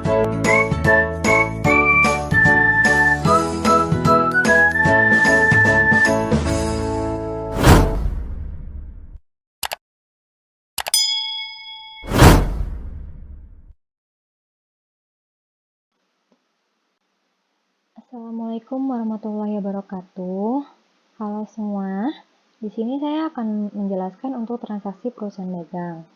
Assalamualaikum warahmatullahi wabarakatuh. Halo semua. Di sini saya akan menjelaskan untuk transaksi perusahaan dagang.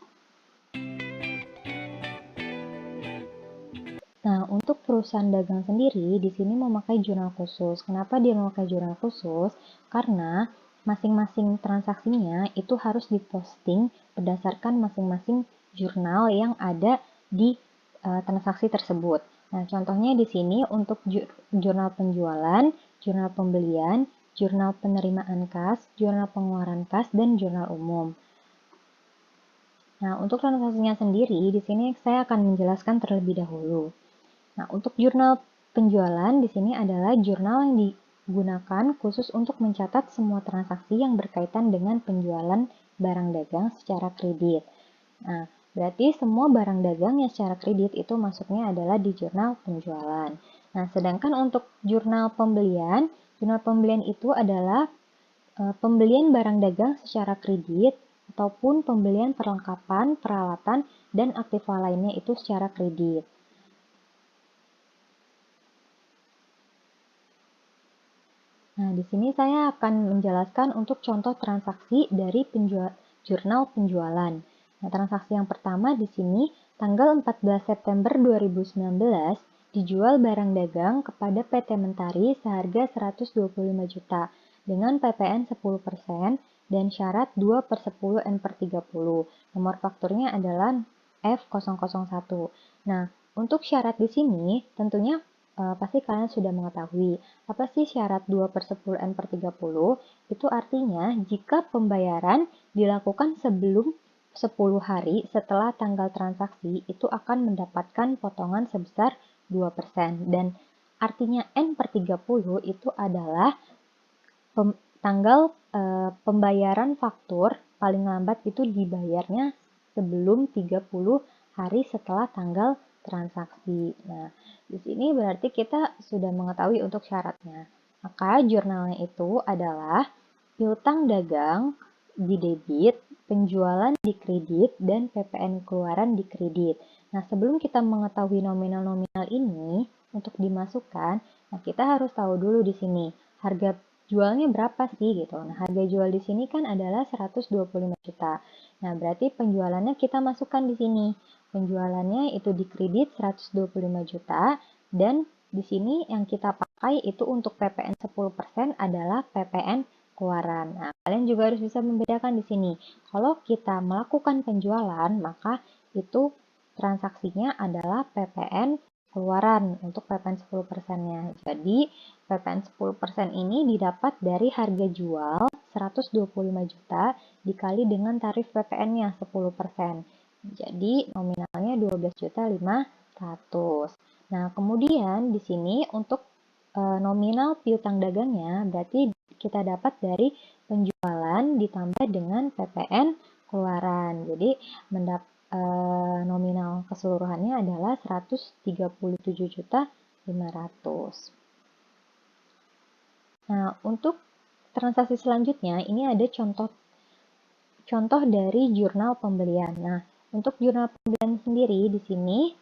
Nah, untuk perusahaan dagang sendiri di sini memakai jurnal khusus. Kenapa dia memakai jurnal khusus? Karena masing-masing transaksinya itu harus diposting berdasarkan masing-masing jurnal yang ada di transaksi tersebut. Nah, contohnya di sini untuk jurnal penjualan, jurnal pembelian, jurnal penerimaan kas, jurnal pengeluaran kas, dan jurnal umum. Nah, untuk transaksinya sendiri, di sini saya akan menjelaskan terlebih dahulu. Nah, untuk jurnal penjualan di sini adalah jurnal yang digunakan khusus untuk mencatat semua transaksi yang berkaitan dengan penjualan barang dagang secara kredit. Nah, berarti semua barang dagang yang secara kredit itu masuknya adalah di jurnal penjualan. Nah, sedangkan untuk jurnal pembelian itu adalah pembelian barang dagang secara kredit ataupun pembelian perlengkapan, peralatan, dan aktiva lainnya itu secara kredit. Nah, di sini saya akan menjelaskan untuk contoh transaksi dari jurnal penjualan. Nah, transaksi yang pertama di sini, tanggal 14 September 2019, dijual barang dagang kepada PT Mentari seharga 125 juta dengan PPN 10% dan syarat 2/10 N/30. Nomor fakturnya adalah F001. Nah, untuk syarat di sini tentunya pasti kalian sudah mengetahui apa sih syarat 2/10 N/30? Itu artinya jika pembayaran dilakukan sebelum 10 hari setelah tanggal transaksi itu akan mendapatkan potongan sebesar 2%. Dan artinya N/30 itu adalah tanggal pembayaran faktur paling lambat itu dibayarnya sebelum 30 hari setelah tanggal transaksi. Nah, di sini berarti kita sudah mengetahui untuk syaratnya. Maka jurnalnya itu adalah piutang dagang di debit, penjualan di kredit, dan PPN keluaran di kredit. Nah, sebelum kita mengetahui nominal-nominal ini untuk dimasukkan, nah kita harus tahu dulu di sini harga jualnya berapa sih gitu. Nah, harga jual di sini kan adalah 125 juta. Nah, berarti penjualannya kita masukkan di sini. Penjualannya itu di kredit 125 juta dan di sini yang kita pakai itu untuk PPN 10% adalah PPN keluaran. Nah, kalian juga harus bisa membedakan di sini. Kalau kita melakukan penjualan, maka itu transaksinya adalah PPN keluaran untuk PPN 10%-nya. Jadi, PPN 10% ini didapat dari harga jual 125 juta dikali dengan tarif PPN-nya 10%. Jadi, nominalnya 12.500.000. Nah, kemudian di sini untuk nominal piutang dagangnya berarti kita dapat dari penjualan ditambah dengan PPN keluaran. Jadi, nominal keseluruhannya adalah 137.500.000. Nah, untuk transaksi selanjutnya ini ada contoh dari jurnal pembelian. Nah, untuk jurnal pembelian sendiri di sini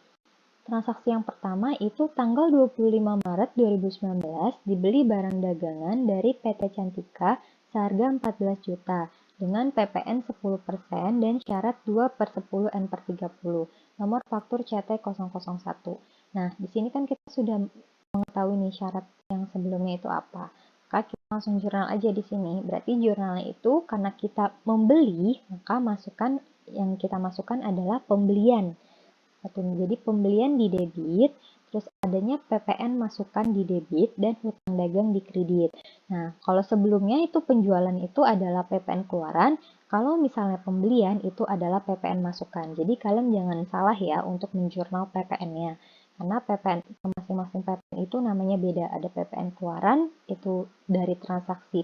transaksi yang pertama itu tanggal 25 Maret 2019 dibeli barang dagangan dari PT Cantika seharga 14 juta dengan PPN 10% dan syarat 2/10 N/30. Nomor faktur CT001. Nah, di sini kan kita sudah mengetahui nih syarat yang sebelumnya itu apa. Maka kita langsung jurnal aja di sini. Berarti jurnalnya itu karena kita membeli, maka yang kita masukkan adalah pembelian. Jadi pembelian di debit, terus adanya PPN masukkan di debit dan hutang dagang di kredit. Nah, kalau sebelumnya itu penjualan itu adalah PPN keluaran, kalau misalnya pembelian itu adalah PPN masukkan. Jadi kalian jangan salah ya untuk menjurnal PPN-nya. Karena PPN masing-masing PPN itu namanya beda. Ada PPN keluaran itu dari transaksi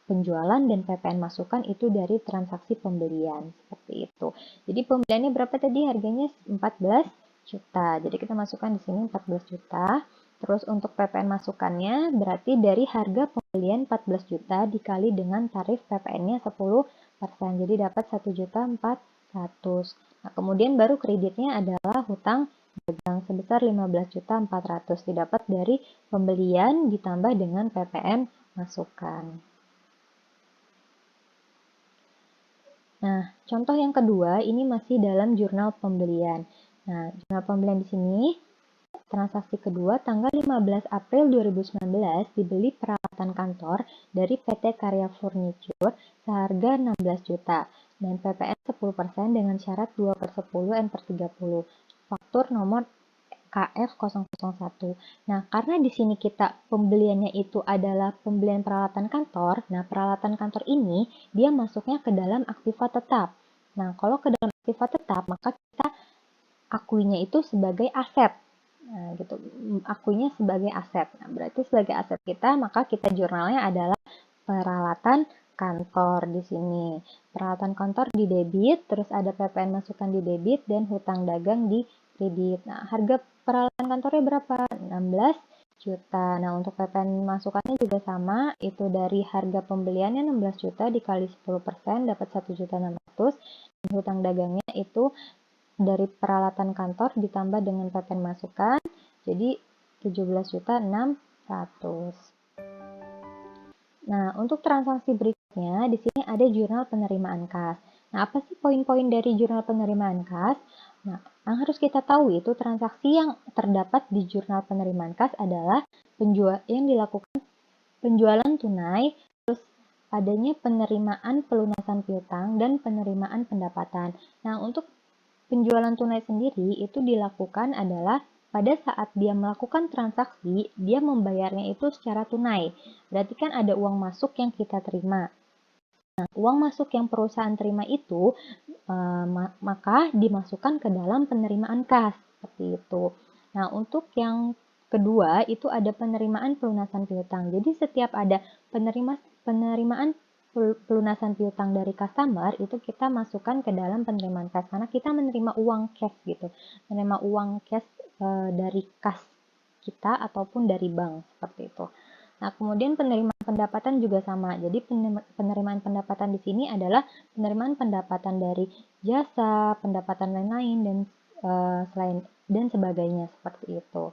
penjualan dan PPN masukan itu dari transaksi pembelian seperti itu. Jadi pembeliannya berapa tadi? Harganya 14 juta. Jadi kita masukkan di sini 14 juta. Terus untuk PPN masukannya berarti dari harga pembelian 14 juta dikali dengan tarif PPN-nya 10%. Jadi dapat 1.400.000. Nah, kemudian baru kreditnya adalah hutang dagang sebesar 15.400.000 didapat dari pembelian ditambah dengan PPN masukan. Nah, contoh yang kedua ini masih dalam jurnal pembelian. Nah, jurnal pembelian di sini transaksi kedua tanggal 15 April 2019 dibeli peralatan kantor dari PT Karya Furniture seharga 16 juta dan PPN 10% dengan syarat 2/10 N/30. Faktur nomor KF001. Nah, karena di sini kita pembeliannya itu adalah pembelian peralatan kantor, nah peralatan kantor ini dia masuknya ke dalam aktiva tetap. Nah, kalau ke dalam aktiva tetap, maka kita akuinya itu sebagai aset. Nah, gitu. Akuinya sebagai aset. Nah, berarti sebagai aset kita, maka kita jurnalnya adalah peralatan kantor di sini. Peralatan kantor di debit, terus ada PPN masukan di debit dan hutang dagang di kredit. Nah, harga peralatan kantornya berapa? 16 juta. Nah, untuk PPN masukannya juga sama, itu dari harga pembeliannya 16 juta dikali 10% dapat 1.600.000 dan hutang dagangnya itu dari peralatan kantor ditambah dengan PPN masukan, jadi 17.600.000. Nah, untuk transaksi berikutnya, di sini ada jurnal penerimaan kas. Nah, apa sih poin-poin dari jurnal penerimaan kas? Nah, yang harus kita tahu itu transaksi yang terdapat di jurnal penerimaan kas adalah yang dilakukan penjualan tunai, terus adanya penerimaan pelunasan piutang, dan penerimaan pendapatan. Nah, untuk penjualan tunai sendiri itu dilakukan adalah pada saat dia melakukan transaksi, dia membayarnya itu secara tunai. Berarti kan ada uang masuk yang kita terima. Nah, uang masuk yang perusahaan terima itu maka dimasukkan ke dalam penerimaan kas, seperti itu. Nah, untuk yang kedua itu ada penerimaan pelunasan piutang. Jadi setiap ada penerimaan pelunasan piutang dari customer itu kita masukkan ke dalam penerimaan kas karena kita menerima uang cash gitu, menerima uang cash dari kas kita ataupun dari bank seperti itu. Nah, kemudian penerimaan pendapatan juga sama. Jadi penerimaan pendapatan di sini adalah penerimaan pendapatan dari jasa, pendapatan lain-lain dan sebagainya seperti itu.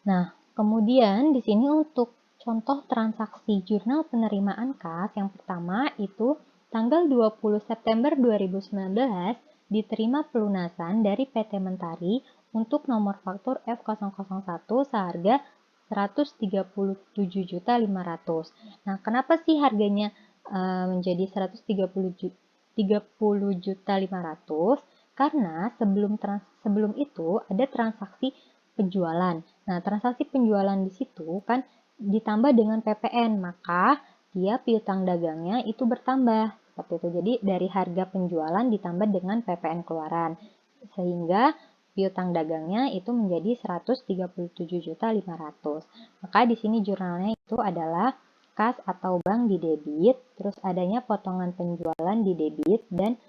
Nah, kemudian di sini untuk contoh transaksi jurnal penerimaan kas yang pertama itu tanggal 20 September 2019 diterima pelunasan dari PT Mentari untuk nomor faktur F001 seharga 137.500. Nah, kenapa sih harganya menjadi 130.500? Karena sebelum itu ada transaksi penjualan. Nah, transaksi penjualan di situ kan ditambah dengan PPN, maka dia piutang dagangnya itu bertambah. Seperti itu. Jadi dari harga penjualan ditambah dengan PPN keluaran. Sehingga piutang dagangnya itu menjadi 137.500. Maka di sini jurnalnya itu adalah kas atau bank di debit, terus adanya potongan penjualan di debit dan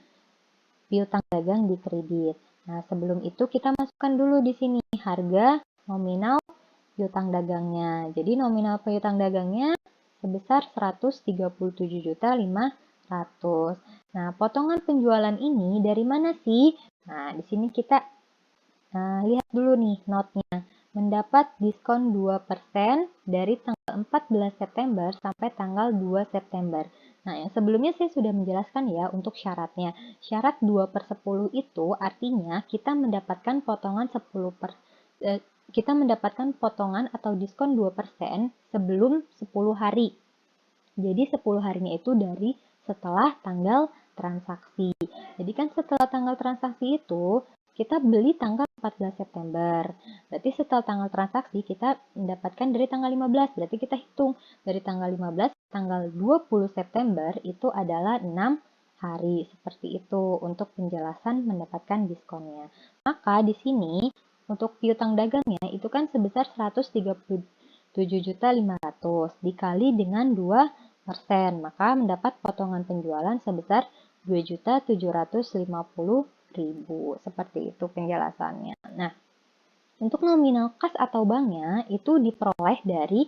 piutang dagang di kredit. Nah, sebelum itu kita masukkan dulu di sini harga nominal piutang dagangnya. Jadi nominal piutang dagangnya sebesar 137.500. Nah, potongan penjualan ini dari mana sih? Nah, di sini kita lihat dulu nih notnya. Mendapat diskon 2% dari tanggal 14 September sampai tanggal 2 September. Nah, yang sebelumnya saya sudah menjelaskan ya untuk syaratnya. Syarat 2/10 itu artinya kita mendapatkan potongan kita mendapatkan potongan atau diskon 2% sebelum 10 hari. Jadi 10 harinya itu dari setelah tanggal transaksi. Jadi kan setelah tanggal transaksi itu kita beli tanggal 14 September. Berarti setelah tanggal transaksi kita mendapatkan dari tanggal 15. Berarti kita hitung dari tanggal 15 tanggal 20 September itu adalah 6 hari. Seperti itu untuk penjelasan mendapatkan diskonnya. Maka di sini untuk piutang dagangnya itu kan sebesar 137.500 dikali dengan 2%, maka mendapat potongan penjualan sebesar 2.750.000. Seperti itu penjelasannya. Nah, untuk nominal kas atau banknya itu diperoleh dari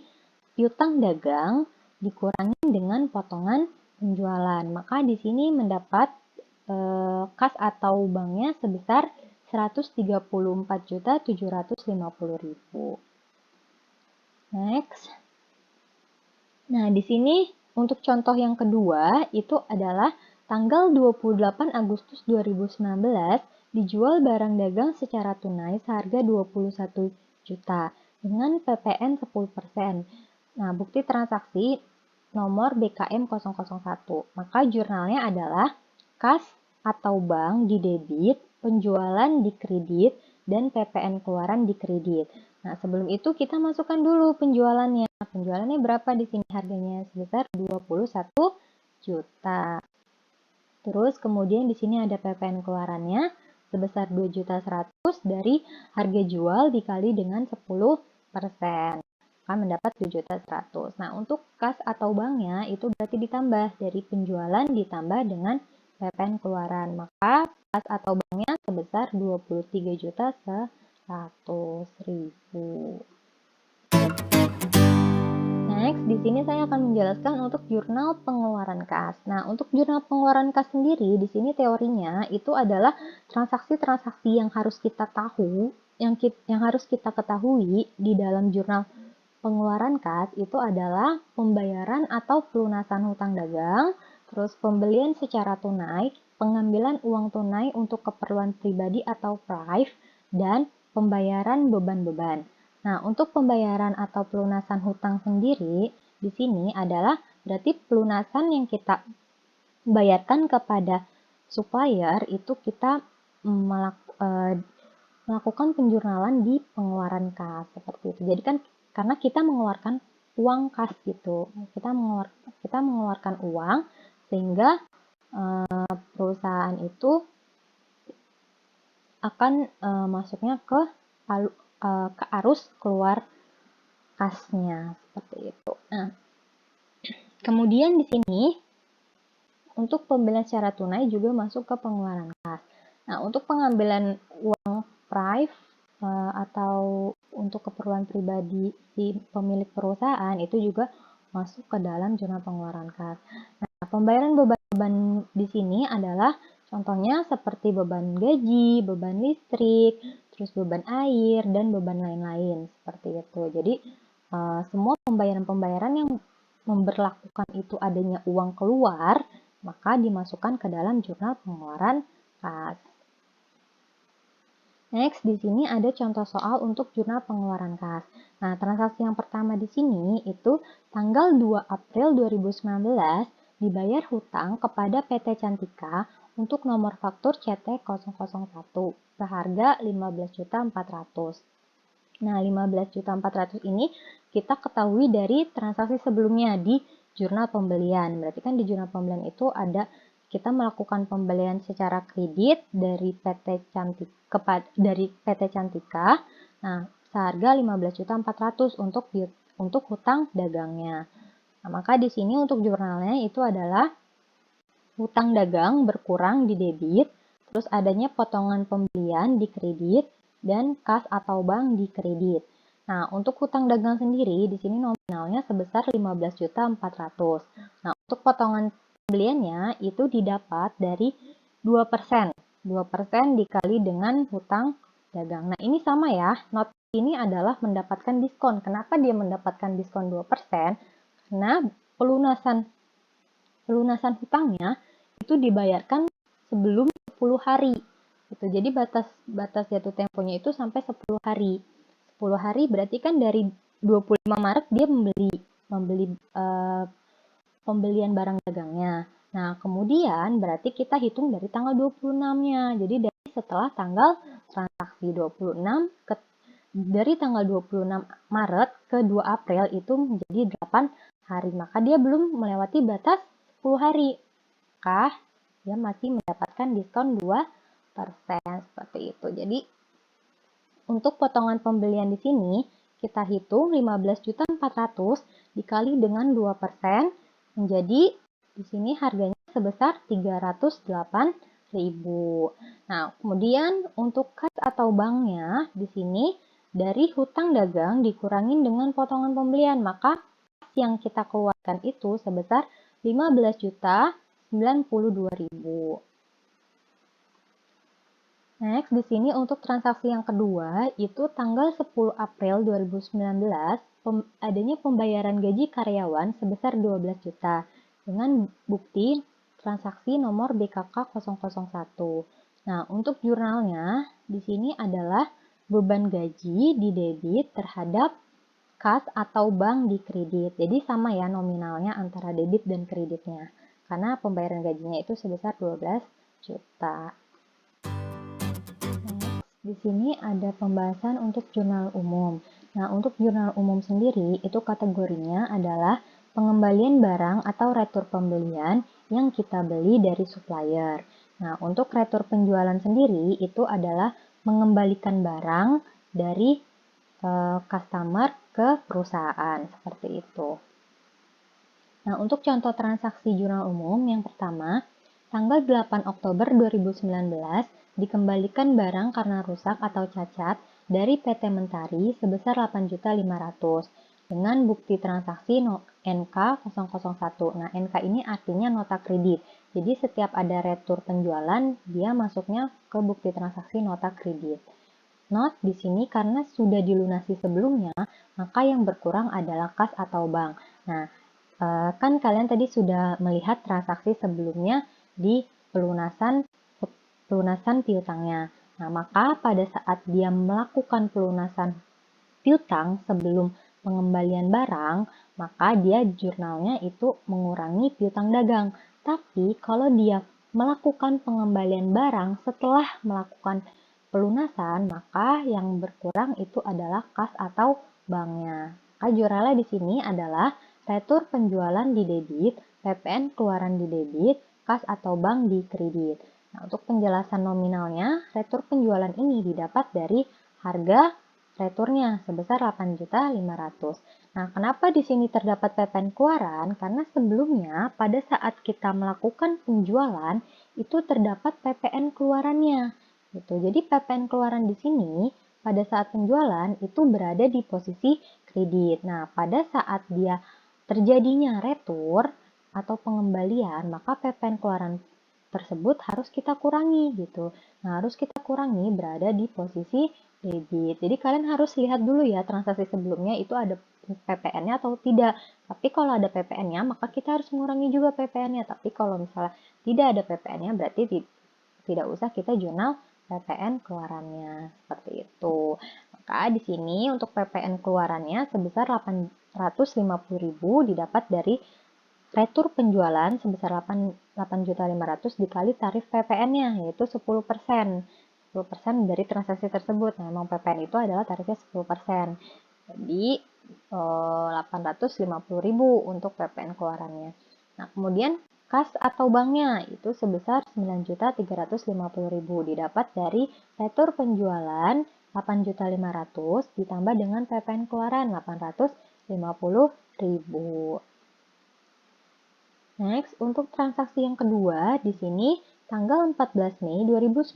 piutang dagang dikurangi dengan potongan penjualan. Maka di sini mendapat kas atau banknya sebesar 134.750.000. Next. Nah, di sini untuk contoh yang kedua itu adalah tanggal 28 Agustus 2019 dijual barang dagang secara tunai seharga 21 juta dengan PPN 10%. Nah, bukti transaksi nomor BKM 001. Maka jurnalnya adalah kas atau bank di debit, penjualan di kredit, dan PPN keluaran di kredit. Nah, sebelum itu kita masukkan dulu penjualannya. Penjualannya berapa di sini harganya? Sebesar 21 juta. Terus kemudian di sini ada PPN keluarannya sebesar 2.100.000 dari harga jual dikali dengan 10%. Akan mendapat 7.100.000. Nah, untuk kas atau banknya itu berarti ditambah dari penjualan ditambah dengan PPN keluaran. Maka kas atau banknya sebesar 23.100.000. Next, di sini saya akan menjelaskan untuk jurnal pengeluaran kas. Nah, untuk jurnal pengeluaran kas sendiri, di sini teorinya itu adalah transaksi-transaksi yang harus kita tahu, yang harus kita ketahui di dalam jurnal pengeluaran kas itu adalah pembayaran atau pelunasan hutang dagang, terus pembelian secara tunai, pengambilan uang tunai untuk keperluan pribadi atau prive, dan pembayaran beban-beban. Nah, untuk pembayaran atau pelunasan hutang sendiri, di sini adalah berarti pelunasan yang kita bayarkan kepada supplier itu kita melakukan penjurnalan di pengeluaran kas seperti itu. Jadi kan karena kita mengeluarkan uang kas gitu, kita mengeluarkan uang sehingga perusahaan itu akan masuknya ke arus keluar kasnya seperti itu. Nah, kemudian di sini untuk pembelian secara tunai juga masuk ke pengeluaran kas. Nah, untuk pengambilan uang prive atau untuk keperluan pribadi si pemilik perusahaan itu juga masuk ke dalam jurnal pengeluaran kas. Nah, pembayaran beban-beban di sini adalah contohnya seperti beban gaji, beban listrik, terus beban air, dan beban lain-lain seperti itu. Jadi semua pembayaran-pembayaran yang memberlakukan itu adanya uang keluar, maka dimasukkan ke dalam jurnal pengeluaran kas. Next, di sini ada contoh soal untuk jurnal pengeluaran kas. Nah, transaksi yang pertama di sini itu tanggal 2 April 2019 dibayar hutang kepada PT Cantika untuk nomor faktur CT 001 seharga 15.400.000. Nah, 15.400.000 ini kita ketahui dari transaksi sebelumnya di jurnal pembelian. Berarti kan di jurnal pembelian itu ada kita melakukan pembelian secara kredit dari PT Cantika. Nah, seharga 15.400.000 untuk hutang dagangnya. Nah, maka di sini untuk jurnalnya itu adalah hutang dagang berkurang di debit, terus adanya potongan pembelian di kredit, dan kas atau bank di kredit. Nah, untuk hutang dagang sendiri, di sini nominalnya sebesar 15.400.000. Nah, untuk potongan pembeliannya itu didapat dari 2%. 2% dikali dengan hutang dagang. Nah, ini sama ya. Not ini adalah mendapatkan diskon. Kenapa dia mendapatkan diskon 2%? Karena pelunasan hutangnya itu dibayarkan sebelum 10 hari. Gitu. Jadi batas jatuh temponya itu sampai 10 hari. 10 hari berarti kan dari 25 Maret dia membeli pembelian barang dagangnya. Nah, kemudian berarti kita hitung dari tanggal 26-nya. Jadi dari setelah tanggal transaksi 26 dari tanggal 26 Maret ke 2 April itu menjadi 8 hari. Maka dia belum melewati batas 10 hari. Maka dia masih mendapatkan diskon 2% seperti itu. Jadi untuk potongan pembelian di sini kita hitung 15.400.000 dikali dengan 2% menjadi di sini harganya sebesar 308.000. Nah, kemudian untuk kas atau banknya di sini dari hutang dagang dikurangin dengan potongan pembelian, maka kas yang kita keluarkan itu sebesar 15.092.000. Next, di sini untuk transaksi yang kedua, itu tanggal 10 April 2019, adanya pembayaran gaji karyawan sebesar 12 juta dengan bukti transaksi nomor BKK 001. Nah, untuk jurnalnya, di sini adalah beban gaji di debit terhadap kas atau bank di kredit. Jadi sama ya nominalnya antara debit dan kreditnya. Karena pembayaran gajinya itu sebesar 12 juta. Di sini ada pembahasan untuk jurnal umum. Nah, untuk jurnal umum sendiri, itu kategorinya adalah pengembalian barang atau retur pembelian yang kita beli dari supplier. Nah, untuk retur penjualan sendiri, itu adalah mengembalikan barang dari customer ke perusahaan, seperti itu. Nah, untuk contoh transaksi jurnal umum, yang pertama, tanggal 8 Oktober 2019, dikembalikan barang karena rusak atau cacat dari PT Mentari sebesar 8.500.000 dengan bukti transaksi NK 001. Nah, NK ini artinya nota kredit. Jadi setiap ada retur penjualan, dia masuknya ke bukti transaksi nota kredit. Note di sini karena sudah dilunasi sebelumnya, maka yang berkurang adalah kas atau bank. Nah, kan kalian tadi sudah melihat transaksi sebelumnya di pelunasan piutangnya. Nah, maka pada saat dia melakukan pelunasan piutang sebelum pengembalian barang, maka dia jurnalnya itu mengurangi piutang dagang. Tapi kalau dia melakukan pengembalian barang setelah melakukan pelunasan, maka yang berkurang itu adalah kas atau banknya. Maka jurnalnya di sini adalah retur penjualan di debit, PPN keluaran di debit, kas atau bank di kredit. Nah, untuk penjelasan nominalnya, retur penjualan ini didapat dari harga returnya sebesar 8.500.000. Nah, kenapa di sini terdapat PPN keluaran? Karena sebelumnya pada saat kita melakukan penjualan itu terdapat PPN keluarannya. Gitu. Jadi PPN keluaran di sini pada saat penjualan itu berada di posisi kredit. Nah, pada saat dia terjadinya retur atau pengembalian, maka PPN keluaran tersebut harus kita kurangi gitu. Nah, harus kita kurangi berada di posisi debit. Jadi kalian harus lihat dulu ya transaksi sebelumnya itu ada PPN-nya atau tidak. Tapi kalau ada PPN-nya, maka kita harus mengurangi juga PPN-nya. Tapi kalau misalnya tidak ada PPN-nya, berarti tidak usah kita jurnal PPN keluarannya. Seperti itu. Maka di sini untuk PPN keluarannya sebesar 850.000 didapat dari retur penjualan sebesar 8.500.000 dikali tarif PPN-nya, yaitu 10%. 10% dari transaksi tersebut. Nah, memang PPN itu adalah tarifnya 10%. Jadi, 850.000 untuk PPN keluarannya. Nah, kemudian kas atau banknya itu sebesar 9.350.000 didapat dari retur penjualan 8.500.000 ditambah dengan PPN keluaran 850.000. Next, untuk transaksi yang kedua, di sini tanggal 14 Mei 2019,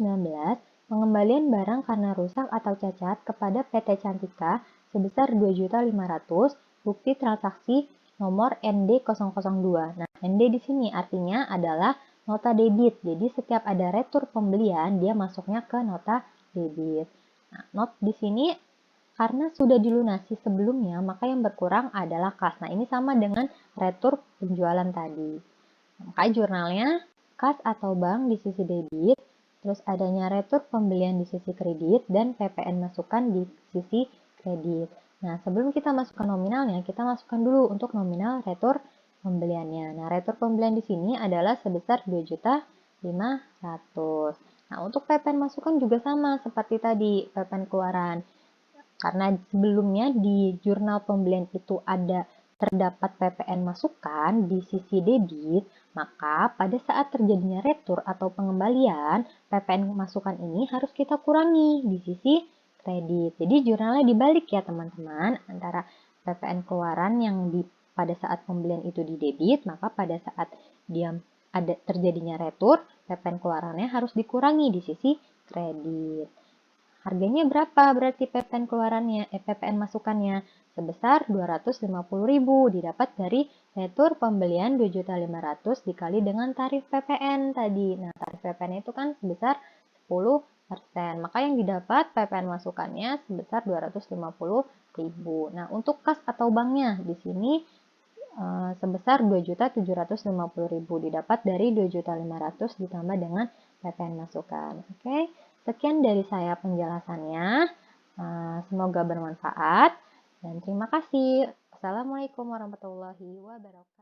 pengembalian barang karena rusak atau cacat kepada PT Cantika sebesar 2.500.000, bukti transaksi nomor ND002. Nah, ND di sini artinya adalah nota debit. Jadi setiap ada retur pembelian, dia masuknya ke nota debit. Nah, note di sini karena sudah dilunasi sebelumnya, maka yang berkurang adalah kas. Nah, ini sama dengan retur penjualan tadi. Maka jurnalnya kas atau bank di sisi debit, terus adanya retur pembelian di sisi kredit, dan PPN masukan di sisi kredit. Nah, sebelum kita masukkan nominalnya, kita masukkan dulu untuk nominal retur pembeliannya. Nah, retur pembelian di sini adalah sebesar 2.500.000. Nah, untuk PPN masukan juga sama seperti tadi, PPN keluaran. Karena sebelumnya di jurnal pembelian itu terdapat PPN masukan di sisi debit, maka pada saat terjadinya retur atau pengembalian, PPN masukan ini harus kita kurangi di sisi kredit. Jadi jurnalnya dibalik ya teman-teman, antara PPN keluaran yang pada saat pembelian itu di debit, maka pada saat dia ada terjadinya retur, PPN keluarannya harus dikurangi di sisi kredit. Harganya berapa berarti PPN keluarannya, PPN masukannya? Sebesar 250.000 didapat dari retur pembelian 2.500.000 dikali dengan tarif PPN tadi. Nah, tarif PPN itu kan sebesar 10%. Maka yang didapat PPN masukannya sebesar 250.000. Nah, untuk kas atau banknya di sini sebesar 2.750.000 didapat dari 2.500.000 ditambah dengan PPN masukan. Oke, sekian dari saya penjelasannya. Semoga bermanfaat dan terima kasih. Assalamualaikum warahmatullahi wabarakatuh.